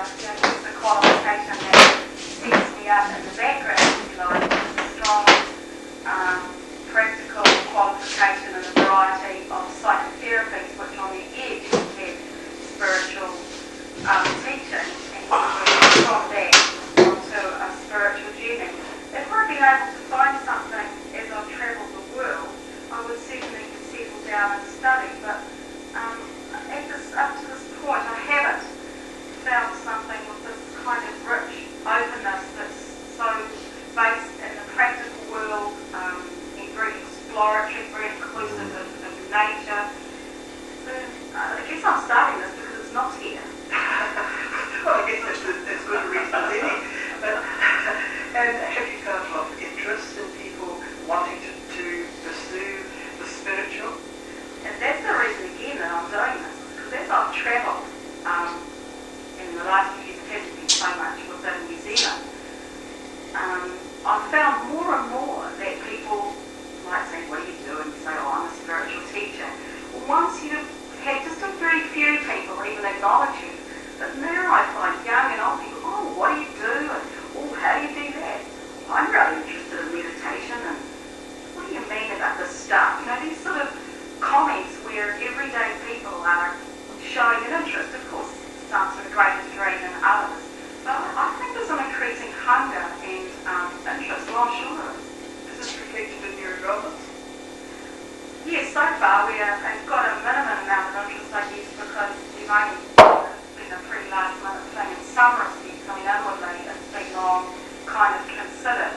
the qualification that sets me up in the background, if you like, is a strong practical qualification in a variety of psychotherapies, which on the edge have spiritual teaching, and from that onto a spiritual journey. If I'd been able to find something as I've travelled the world, I would certainly settle down and study, but up to this point I haven't found something with this kind of rich openness that's so based in the practical world, and very exploratory, very inclusive of nature. So I guess I'm starting this because it's not here. Well, I guess that's good reason, really. And have you found a lot of interest in people wanting to pursue the spiritual? And that's the reason again that I'm doing this, because as I've travelled in the last few years, it hasn't been so much within New Zealand, I've found more and more that people might say, what do you do? And you say, oh, I'm a spiritual teacher. Well, once you've had just a very few people even acknowledge you, but now I find young and old people, oh, what do you do? And oh, how do you do that? I'm really interested in meditation, and what do you mean about this stuff? You know, these sort of comments where everyday people are showing an interest. Of course, some to a greater degree than others. But I think there's an increasing hunger and interest. Well, I'm sure there is. Is this reflected in your enrollments? Yes, so far we've got a minimum amount of interest, I guess, because we've only been a pretty last minute thing in some respects. I mean, inwardly it's been long kind of considered.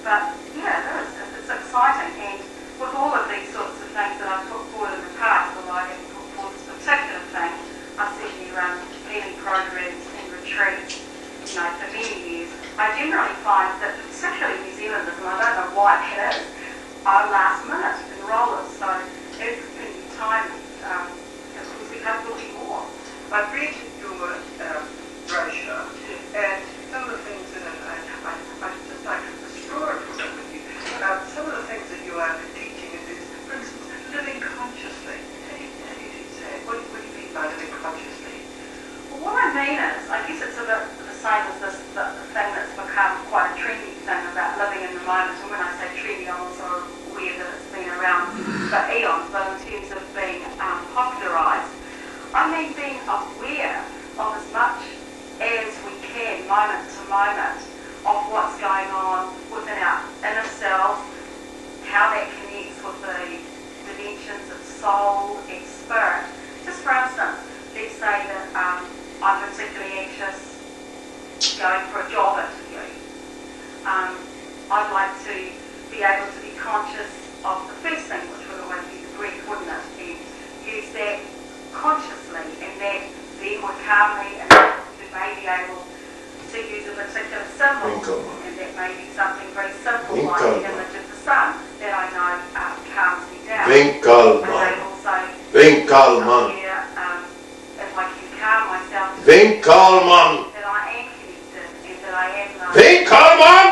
But yeah, it is. It's exciting. And with all of these sorts of things that I've put forward in the past, although I haven't put forward this particular thing, I've certainly run healing programs and retreats, you know, for many years. I generally find that particularly New Zealanders, and I don't know why that is, are last minute enrollers. So as the time, of course, we have looking more. I've read your brochure, and some of the things in it, I just like to explore it for a bit with you. Some of the things that you are teaching is, for instance, living consciously. How do you say it? What do you mean by living consciously? Well, what I mean is, I guess it's a bit the same as this the thing that's become quite a trendy thing about living in the moment. And when I say trendy, I'm also aware that it's been around for eons, but in terms of being popularised, I mean being aware of as much as we can, moment to moment, of what's going on within our inner selves, how that connects with the dimensions of soul and spirit. Just for instance, let's say that I'm particularly anxious going for a job interview. I'd like to be able to be conscious of the first thing, which would always be the breath, wouldn't it? And use that consciously, and that then would calm me, and you may be able to use a particular symbol, and that may be something very simple like the image of the sun that I know calms me down. Winkelman. If I can calm myself, Winkelman. that I am connected and that I am loved. Winkelman.